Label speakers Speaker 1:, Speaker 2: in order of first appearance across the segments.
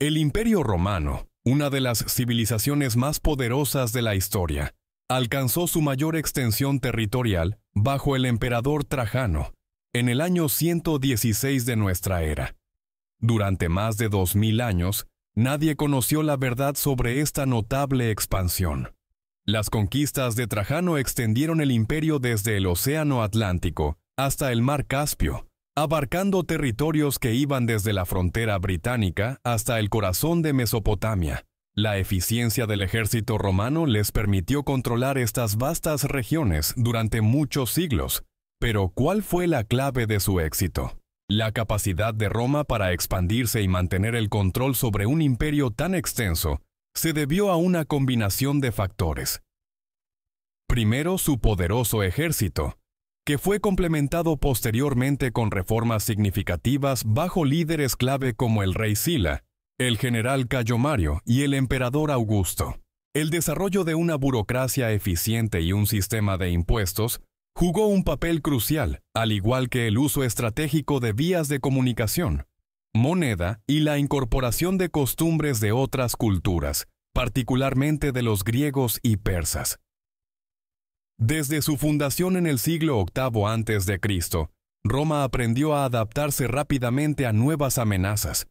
Speaker 1: El Imperio Romano, una de las civilizaciones más poderosas de la historia, alcanzó su mayor extensión territorial bajo el emperador Trajano, en el año 116 de nuestra era. Durante más de 2000 años, nadie conoció la verdad sobre esta notable expansión. Las conquistas de Trajano extendieron el imperio desde el Océano Atlántico hasta el Mar Caspio, abarcando territorios que iban desde la frontera británica hasta el corazón de Mesopotamia. La eficiencia del ejército romano les permitió controlar estas vastas regiones durante muchos siglos. Pero, ¿cuál fue la clave de su éxito? La capacidad de Roma para expandirse y mantener el control sobre un imperio tan extenso se debió a una combinación de factores. Primero, su poderoso ejército, que fue complementado posteriormente con reformas significativas bajo líderes clave como el rey Sila, el general Cayo Mario y el emperador Augusto. El desarrollo de una burocracia eficiente y un sistema de impuestos jugó un papel crucial, al igual que el uso estratégico de vías de comunicación, moneda y la incorporación de costumbres de otras culturas, particularmente de los griegos y persas. Desde su fundación en el siglo VIII a.C., Roma aprendió a adaptarse rápidamente a nuevas amenazas.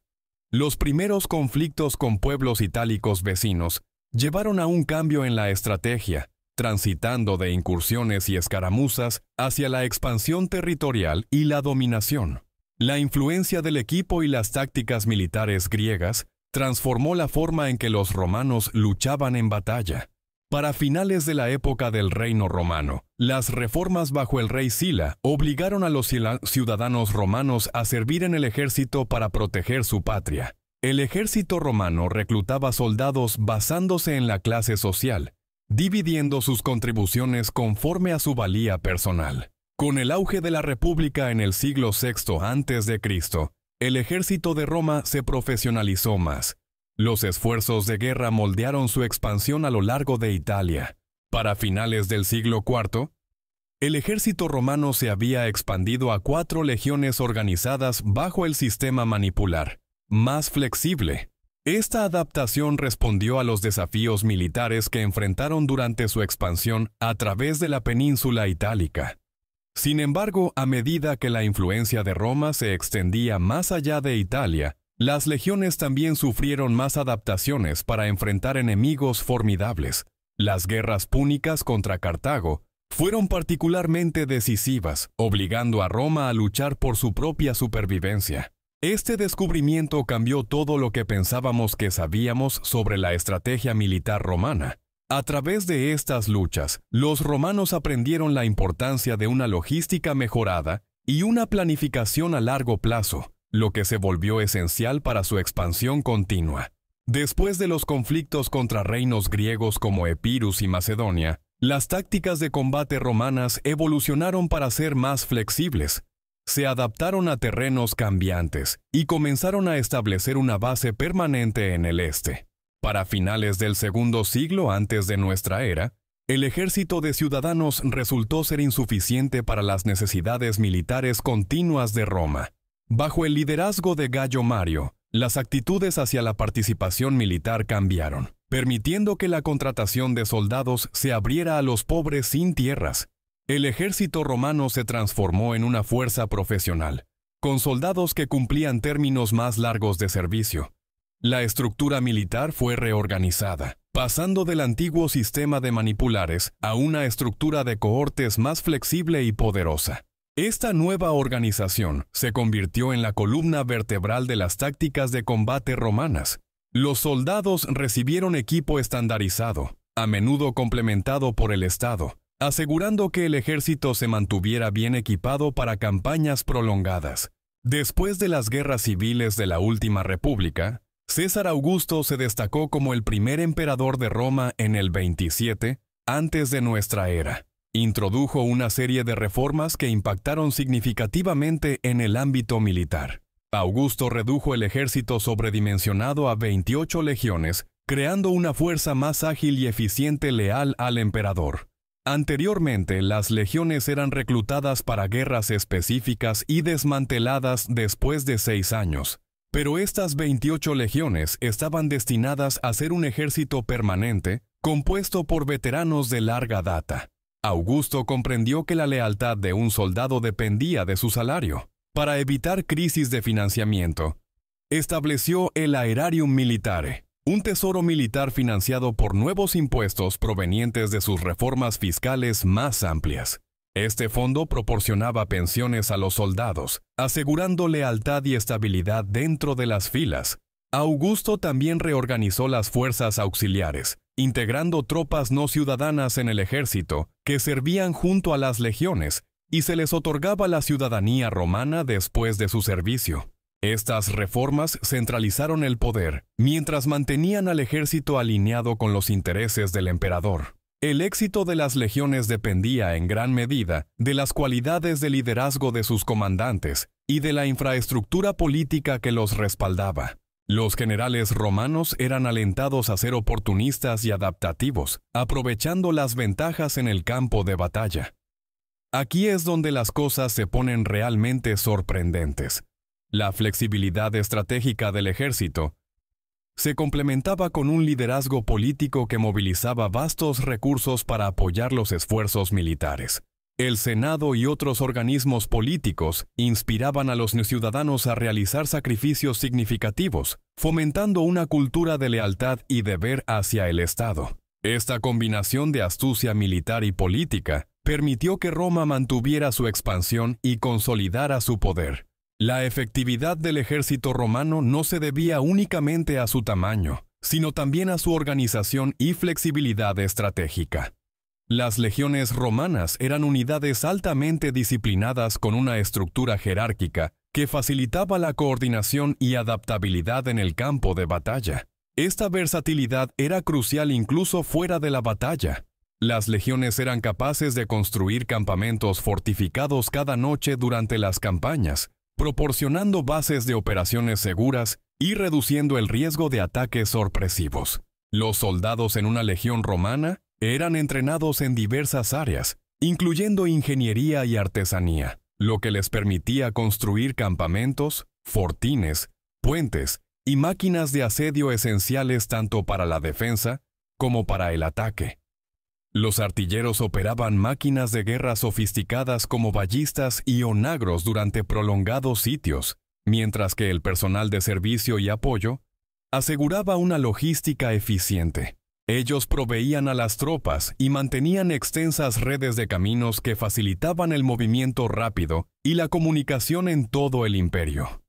Speaker 1: Los primeros conflictos con pueblos itálicos vecinos llevaron a un cambio en la estrategia, transitando de incursiones y escaramuzas hacia la expansión territorial y la dominación. La influencia del equipo y las tácticas militares griegas transformó la forma en que los romanos luchaban en batalla. Para finales de la época del Reino Romano, las reformas bajo el rey Sila obligaron a los ciudadanos romanos a servir en el ejército para proteger su patria. El ejército romano reclutaba soldados basándose en la clase social, dividiendo sus contribuciones conforme a su valía personal. Con el auge de la República en el siglo VI a.C., el ejército de Roma se profesionalizó más. Los esfuerzos de guerra moldearon su expansión a lo largo de Italia. Para finales del siglo IV, el ejército romano se había expandido a 4 legiones organizadas bajo el sistema manipular, más flexible. Esta adaptación respondió a los desafíos militares que enfrentaron durante su expansión a través de la península itálica. Sin embargo, a medida que la influencia de Roma se extendía más allá de Italia, las legiones también sufrieron más adaptaciones para enfrentar enemigos formidables. Las guerras púnicas contra Cartago fueron particularmente decisivas, obligando a Roma a luchar por su propia supervivencia. Este descubrimiento cambió todo lo que pensábamos que sabíamos sobre la estrategia militar romana. A través de estas luchas, los romanos aprendieron la importancia de una logística mejorada y una planificación a largo plazo, lo que se volvió esencial para su expansión continua. Después de los conflictos contra reinos griegos como Epirus y Macedonia, las tácticas de combate romanas evolucionaron para ser más flexibles. Se adaptaron a terrenos cambiantes y comenzaron a establecer una base permanente en el este. Para finales del segundo siglo antes de nuestra era, el ejército de ciudadanos resultó ser insuficiente para las necesidades militares continuas de Roma. Bajo el liderazgo de Gayo Mario, las actitudes hacia la participación militar cambiaron, permitiendo que la contratación de soldados se abriera a los pobres sin tierras. El ejército romano se transformó en una fuerza profesional, con soldados que cumplían términos más largos de servicio. La estructura militar fue reorganizada, pasando del antiguo sistema de manipulares a una estructura de cohortes más flexible y poderosa. Esta nueva organización se convirtió en la columna vertebral de las tácticas de combate romanas. Los soldados recibieron equipo estandarizado, a menudo complementado por el Estado, asegurando que el ejército se mantuviera bien equipado para campañas prolongadas. Después de las guerras civiles de la Última República, César Augusto se destacó como el primer emperador de Roma en el 27 antes de nuestra era. Introdujo una serie de reformas que impactaron significativamente en el ámbito militar. Augusto redujo el ejército sobredimensionado a 28 legiones, creando una fuerza más ágil y eficiente leal al emperador. Anteriormente, las legiones eran reclutadas para guerras específicas y desmanteladas después de 6 años. Pero estas 28 legiones estaban destinadas a ser un ejército permanente, compuesto por veteranos de larga data. Augusto comprendió que la lealtad de un soldado dependía de su salario. Para evitar crisis de financiamiento, estableció el Aerarium Militare, un tesoro militar financiado por nuevos impuestos provenientes de sus reformas fiscales más amplias. Este fondo proporcionaba pensiones a los soldados, asegurando lealtad y estabilidad dentro de las filas. Augusto también reorganizó las fuerzas auxiliares, integrando tropas no ciudadanas en el ejército que servían junto a las legiones, y se les otorgaba la ciudadanía romana después de su servicio. Estas reformas centralizaron el poder, mientras mantenían al ejército alineado con los intereses del emperador. El éxito de las legiones dependía en gran medida de las cualidades de liderazgo de sus comandantes y de la infraestructura política que los respaldaba. Los generales romanos eran alentados a ser oportunistas y adaptativos, aprovechando las ventajas en el campo de batalla. Aquí es donde las cosas se ponen realmente sorprendentes. La flexibilidad estratégica del ejército se complementaba con un liderazgo político que movilizaba vastos recursos para apoyar los esfuerzos militares. El Senado y otros organismos políticos inspiraban a los ciudadanos a realizar sacrificios significativos, fomentando una cultura de lealtad y deber hacia el Estado. Esta combinación de astucia militar y política permitió que Roma mantuviera su expansión y consolidara su poder. La efectividad del ejército romano no se debía únicamente a su tamaño, sino también a su organización y flexibilidad estratégica. Las legiones romanas eran unidades altamente disciplinadas con una estructura jerárquica que facilitaba la coordinación y adaptabilidad en el campo de batalla. Esta versatilidad era crucial incluso fuera de la batalla. Las legiones eran capaces de construir campamentos fortificados cada noche durante las campañas, proporcionando bases de operaciones seguras y reduciendo el riesgo de ataques sorpresivos. Los soldados en una legión romana eran entrenados en diversas áreas, incluyendo ingeniería y artesanía, lo que les permitía construir campamentos, fortines, puentes y máquinas de asedio esenciales tanto para la defensa como para el ataque. Los artilleros operaban máquinas de guerra sofisticadas como ballistas y onagros durante prolongados sitios, mientras que el personal de servicio y apoyo aseguraba una logística eficiente. Ellos proveían a las tropas y mantenían extensas redes de caminos que facilitaban el movimiento rápido y la comunicación en todo el imperio.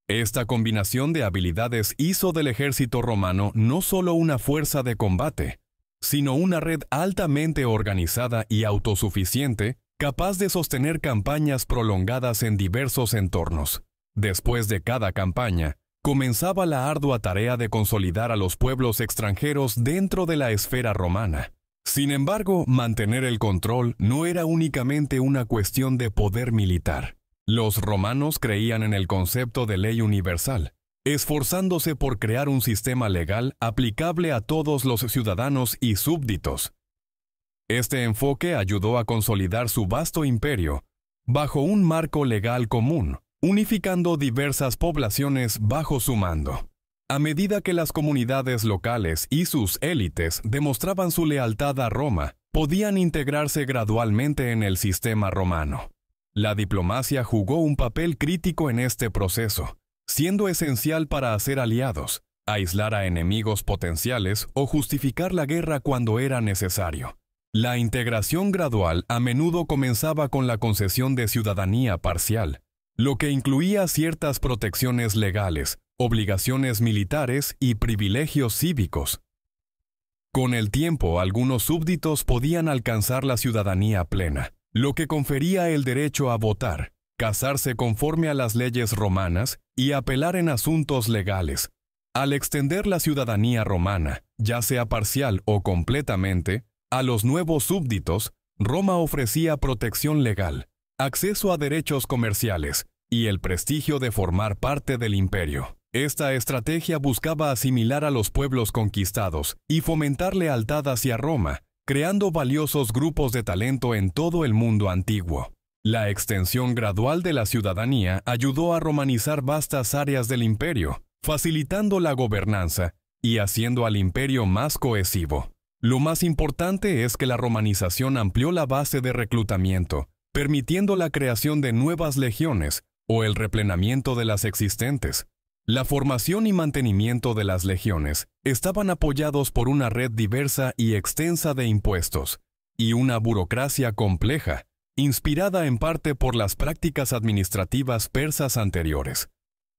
Speaker 1: Esta combinación de habilidades hizo del ejército romano no solo una fuerza de combate, sino una red altamente organizada y autosuficiente, capaz de sostener campañas prolongadas en diversos entornos. Después de cada campaña, comenzaba la ardua tarea de consolidar a los pueblos extranjeros dentro de la esfera romana. Sin embargo, mantener el control no era únicamente una cuestión de poder militar. Los romanos creían en el concepto de ley universal, esforzándose por crear un sistema legal aplicable a todos los ciudadanos y súbditos. Este enfoque ayudó a consolidar su vasto imperio bajo un marco legal común, unificando diversas poblaciones bajo su mando. A medida que las comunidades locales y sus élites demostraban su lealtad a Roma, podían integrarse gradualmente en el sistema romano. La diplomacia jugó un papel crítico en este proceso, siendo esencial para hacer aliados, aislar a enemigos potenciales o justificar la guerra cuando era necesario. La integración gradual a menudo comenzaba con la concesión de ciudadanía parcial, lo que incluía ciertas protecciones legales, obligaciones militares y privilegios cívicos. Con el tiempo, algunos súbditos podían alcanzar la ciudadanía plena, lo que confería el derecho a votar, casarse conforme a las leyes romanas y apelar en asuntos legales. Al extender la ciudadanía romana, ya sea parcial o completamente, a los nuevos súbditos, Roma ofrecía protección legal, acceso a derechos comerciales y el prestigio de formar parte del imperio. Esta estrategia buscaba asimilar a los pueblos conquistados y fomentar lealtad hacia Roma, creando valiosos grupos de talento en todo el mundo antiguo. La extensión gradual de la ciudadanía ayudó a romanizar vastas áreas del imperio, facilitando la gobernanza y haciendo al imperio más cohesivo. Lo más importante es que la romanización amplió la base de reclutamiento, permitiendo la creación de nuevas legiones o el replenamiento de las existentes. La formación y mantenimiento de las legiones estaban apoyados por una red diversa y extensa de impuestos y una burocracia compleja, inspirada en parte por las prácticas administrativas persas anteriores.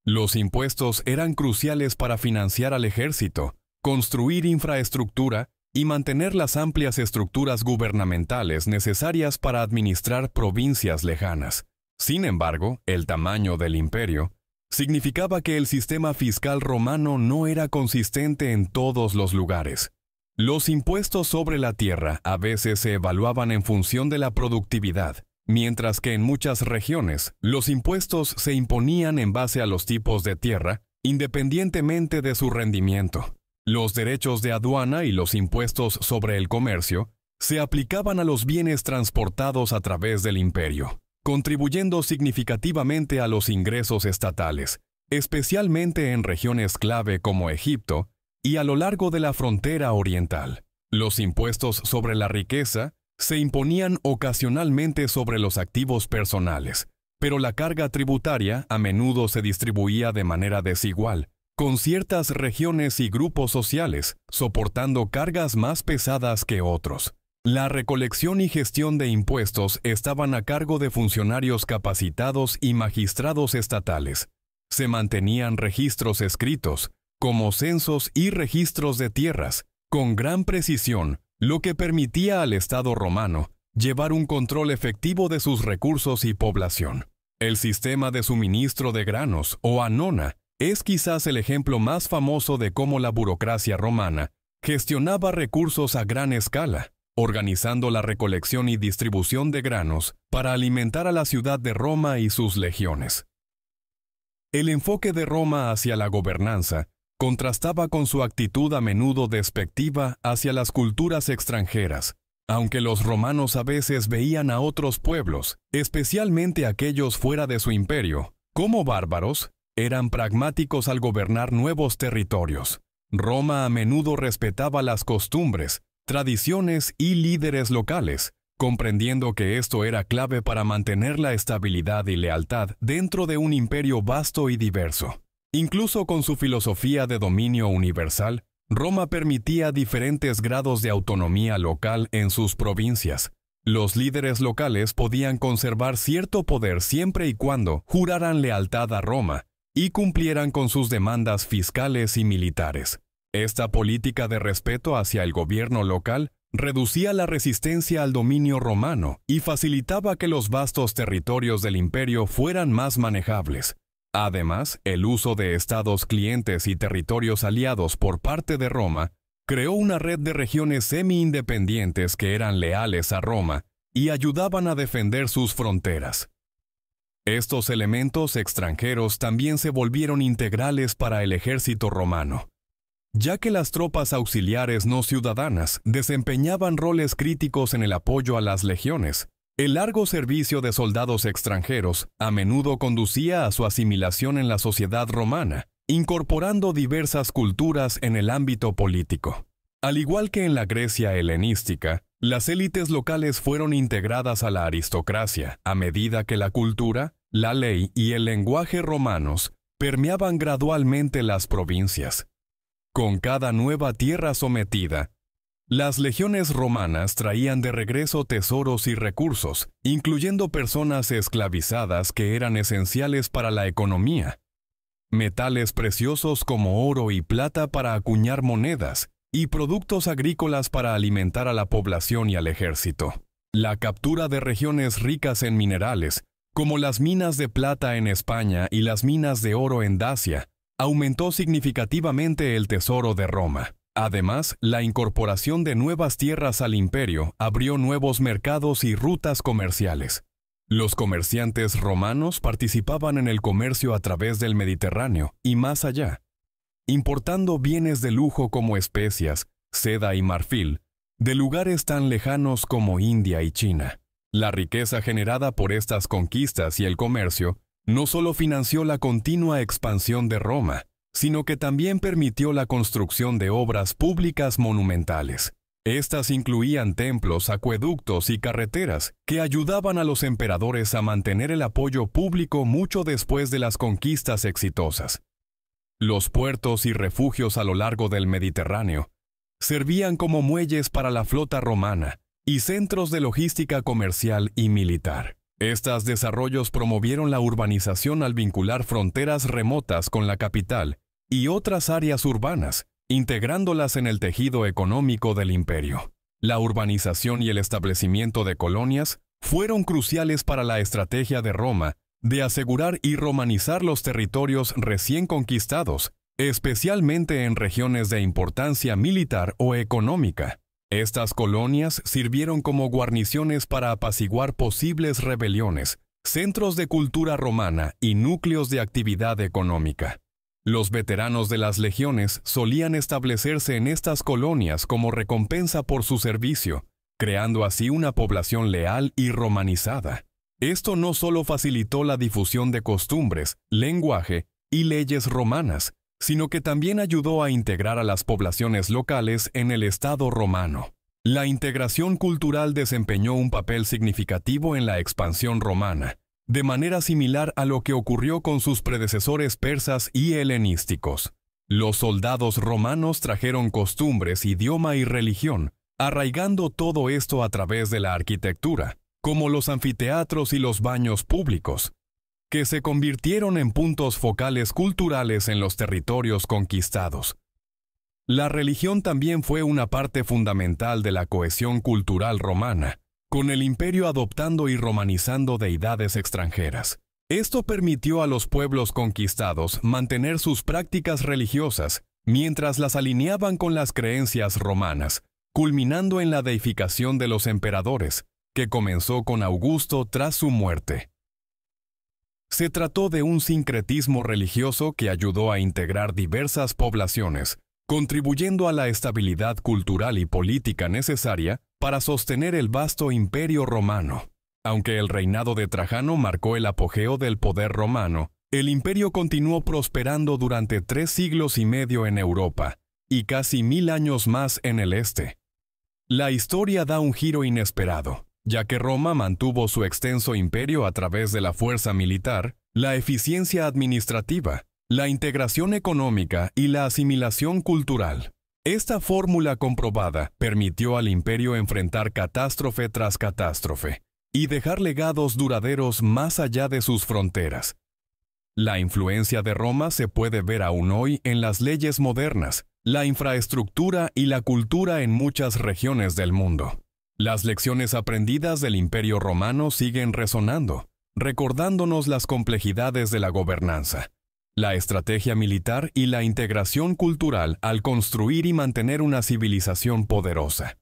Speaker 1: Los impuestos eran cruciales para financiar al ejército, construir infraestructura y mantener las amplias estructuras gubernamentales necesarias para administrar provincias lejanas. Sin embargo, el tamaño del imperio significaba que el sistema fiscal romano no era consistente en todos los lugares. Los impuestos sobre la tierra a veces se evaluaban en función de la productividad, mientras que en muchas regiones los impuestos se imponían en base a los tipos de tierra, independientemente de su rendimiento. Los derechos de aduana y los impuestos sobre el comercio se aplicaban a los bienes transportados a través del imperio, contribuyendo significativamente a los ingresos estatales, especialmente en regiones clave como Egipto y a lo largo de la frontera oriental. Los impuestos sobre la riqueza se imponían ocasionalmente sobre los activos personales, pero la carga tributaria a menudo se distribuía de manera desigual, con ciertas regiones y grupos sociales soportando cargas más pesadas que otros. La recolección y gestión de impuestos estaban a cargo de funcionarios capacitados y magistrados estatales. Se mantenían registros escritos, como censos y registros de tierras, con gran precisión, lo que permitía al Estado romano llevar un control efectivo de sus recursos y población. El sistema de suministro de granos, o anona, es quizás el ejemplo más famoso de cómo la burocracia romana gestionaba recursos a gran escala, organizando la recolección y distribución de granos para alimentar a la ciudad de Roma y sus legiones. El enfoque de Roma hacia la gobernanza contrastaba con su actitud a menudo despectiva hacia las culturas extranjeras, aunque los romanos a veces veían a otros pueblos, especialmente aquellos fuera de su imperio, como bárbaros. Eran pragmáticos al gobernar nuevos territorios. Roma a menudo respetaba las costumbres, tradiciones y líderes locales, comprendiendo que esto era clave para mantener la estabilidad y lealtad dentro de un imperio vasto y diverso. Incluso con su filosofía de dominio universal, Roma permitía diferentes grados de autonomía local en sus provincias. Los líderes locales podían conservar cierto poder siempre y cuando juraran lealtad a Roma y cumplieran con sus demandas fiscales y militares. Esta política de respeto hacia el gobierno local reducía la resistencia al dominio romano y facilitaba que los vastos territorios del imperio fueran más manejables. Además, el uso de estados clientes y territorios aliados por parte de Roma creó una red de regiones semi-independientes que eran leales a Roma y ayudaban a defender sus fronteras. Estos elementos extranjeros también se volvieron integrales para el ejército romano, ya que las tropas auxiliares no ciudadanas desempeñaban roles críticos en el apoyo a las legiones. El largo servicio de soldados extranjeros a menudo conducía a su asimilación en la sociedad romana, incorporando diversas culturas en el ámbito político. Al igual que en la Grecia helenística, las élites locales fueron integradas a la aristocracia a medida que la cultura, la ley y el lenguaje romanos permeaban gradualmente las provincias. Con cada nueva tierra sometida, las legiones romanas traían de regreso tesoros y recursos, incluyendo personas esclavizadas que eran esenciales para la economía, metales preciosos como oro y plata para acuñar monedas, y productos agrícolas para alimentar a la población y al ejército. La captura de regiones ricas en minerales, como las minas de plata en España y las minas de oro en Dacia, aumentó significativamente el tesoro de Roma. Además, la incorporación de nuevas tierras al imperio abrió nuevos mercados y rutas comerciales. Los comerciantes romanos participaban en el comercio a través del Mediterráneo y más allá, importando bienes de lujo como especias, seda y marfil, de lugares tan lejanos como India y China. La riqueza generada por estas conquistas y el comercio no solo financió la continua expansión de Roma, sino que también permitió la construcción de obras públicas monumentales. Estas incluían templos, acueductos y carreteras que ayudaban a los emperadores a mantener el apoyo público mucho después de las conquistas exitosas. Los puertos y refugios a lo largo del Mediterráneo servían como muelles para la flota romana y centros de logística comercial y militar. Estos desarrollos promovieron la urbanización al vincular fronteras remotas con la capital y otras áreas urbanas, integrándolas en el tejido económico del imperio. La urbanización y el establecimiento de colonias fueron cruciales para la estrategia de Roma de asegurar y romanizar los territorios recién conquistados, especialmente en regiones de importancia militar o económica. Estas colonias sirvieron como guarniciones para apaciguar posibles rebeliones, centros de cultura romana y núcleos de actividad económica. Los veteranos de las legiones solían establecerse en estas colonias como recompensa por su servicio, creando así una población leal y romanizada. Esto no solo facilitó la difusión de costumbres, lenguaje y leyes romanas, sino que también ayudó a integrar a las poblaciones locales en el Estado romano. La integración cultural desempeñó un papel significativo en la expansión romana, de manera similar a lo que ocurrió con sus predecesores persas y helenísticos. Los soldados romanos trajeron costumbres, idioma y religión, arraigando todo esto a través de la arquitectura, como los anfiteatros y los baños públicos, que se convirtieron en puntos focales culturales en los territorios conquistados. La religión también fue una parte fundamental de la cohesión cultural romana, con el imperio adoptando y romanizando deidades extranjeras. Esto permitió a los pueblos conquistados mantener sus prácticas religiosas, mientras las alineaban con las creencias romanas, culminando en la deificación de los emperadores, que comenzó con Augusto tras su muerte. Se trató de un sincretismo religioso que ayudó a integrar diversas poblaciones, contribuyendo a la estabilidad cultural y política necesaria para sostener el vasto imperio romano. Aunque el reinado de Trajano marcó el apogeo del poder romano, el imperio continuó prosperando durante 3 siglos y medio en Europa, y casi 1000 años más en el este. La historia da un giro inesperado, ya que Roma mantuvo su extenso imperio a través de la fuerza militar, la eficiencia administrativa, la integración económica y la asimilación cultural. Esta fórmula comprobada permitió al imperio enfrentar catástrofe tras catástrofe y dejar legados duraderos más allá de sus fronteras. La influencia de Roma se puede ver aún hoy en las leyes modernas, la infraestructura y la cultura en muchas regiones del mundo. Las lecciones aprendidas del Imperio Romano siguen resonando, recordándonos las complejidades de la gobernanza, la estrategia militar y la integración cultural al construir y mantener una civilización poderosa.